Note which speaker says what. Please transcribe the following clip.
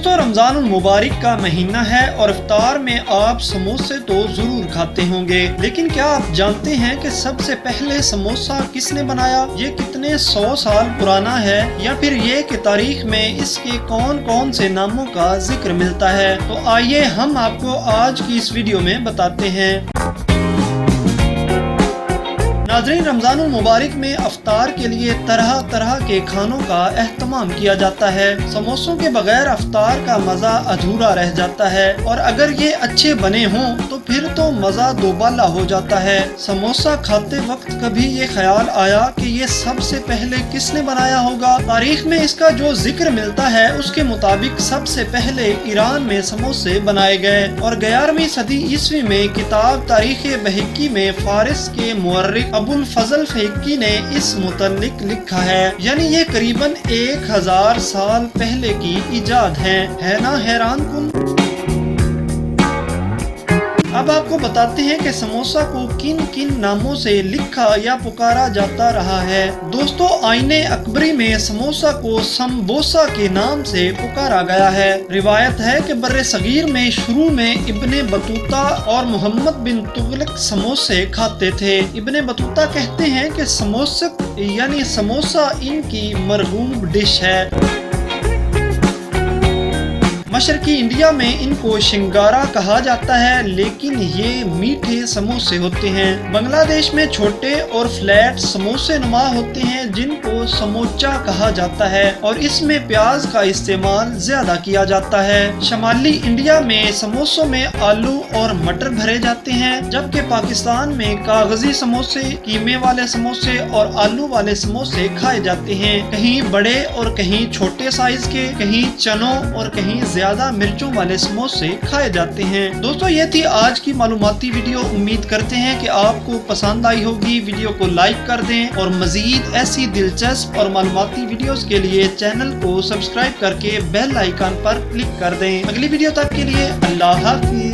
Speaker 1: دوستو رمضان المبارک کا مہینہ ہے اور افطار میں آپ سموسے تو ضرور کھاتے ہوں گے، لیکن کیا آپ جانتے ہیں کہ سب سے پہلے سموسہ کس نے بنایا؟ یہ کتنے 100 سال پرانا ہے، یا پھر یہ کہ تاریخ میں اس کے کون کون سے ناموں کا ذکر ملتا ہے؟ تو آئیے ہم آپ کو آج کی اس ویڈیو میں بتاتے ہیں۔ ناظرین، رمضان المبارک میں افطار کے لیے طرح طرح کے کھانوں کا اہتمام کیا جاتا ہے۔ سموسوں کے بغیر افطار کا مزہ ادھورا رہ جاتا ہے، اور اگر یہ اچھے بنے ہوں تو پھر تو مزہ دوبالا ہو جاتا ہے۔ سموسہ کھاتے وقت کبھی یہ خیال آیا کہ یہ سب سے پہلے کس نے بنایا ہوگا؟ تاریخ میں اس کا جو ذکر ملتا ہے اس کے مطابق سب سے پہلے ایران میں سموسے بنائے گئے، اور 11ویں صدی عیسوی میں کتاب تاریخ بہقی میں فارس کے مورخ ابو الفضل فہقی نے اس متعلق لکھا ہے، یعنی یہ قریباً 1000 سال پہلے کی ایجاد ہے نا حیران کن؟ اب آپ کو بتاتے ہیں کہ سموسہ کو کن کن ناموں سے لکھا یا پکارا جاتا رہا ہے۔ دوستو، آئین اکبری میں سموسہ کو سمبوسا کے نام سے پکارا گیا ہے۔ روایت ہے کہ بر صغیر میں شروع میں ابن بطوطہ اور محمد بن تغلق سموسے کھاتے تھے۔ ابن بطوطہ کہتے ہیں کہ سموسک یعنی سموسہ ان کی مرغوب ڈش ہے۔ مشرقی انڈیا میں ان کو شنگارا کہا جاتا ہے، لیکن یہ میٹھے سموسے ہوتے ہیں۔ بنگلہ دیش میں چھوٹے اور فلیٹ سموسے نما ہوتے ہیں جن کو سموچا کہا جاتا ہے، اور اس میں پیاز کا استعمال زیادہ کیا جاتا ہے۔ شمالی انڈیا میں سموسوں میں آلو اور مٹر بھرے جاتے ہیں، جبکہ پاکستان میں کاغذی سموسے، قیمے والے سموسے اور آلو والے سموسے کھائے جاتے ہیں، کہیں بڑے اور کہیں چھوٹے سائز کے، کہیں چنوں اور کہیں زیادہ مرچوں والے سموسے کھائے جاتے ہیں۔ دوستو، یہ تھی آج کی معلوماتی ویڈیو۔ امید کرتے ہیں کہ آپ کو پسند آئی ہوگی۔ ویڈیو کو لائک کر دیں اور مزید ایسی دلچسپ اور معلوماتی ویڈیوز کے لیے چینل کو سبسکرائب کر کے بیل آئیکن پر کلک کر دیں۔ اگلی ویڈیو تک کے لیے اللہ حافظ۔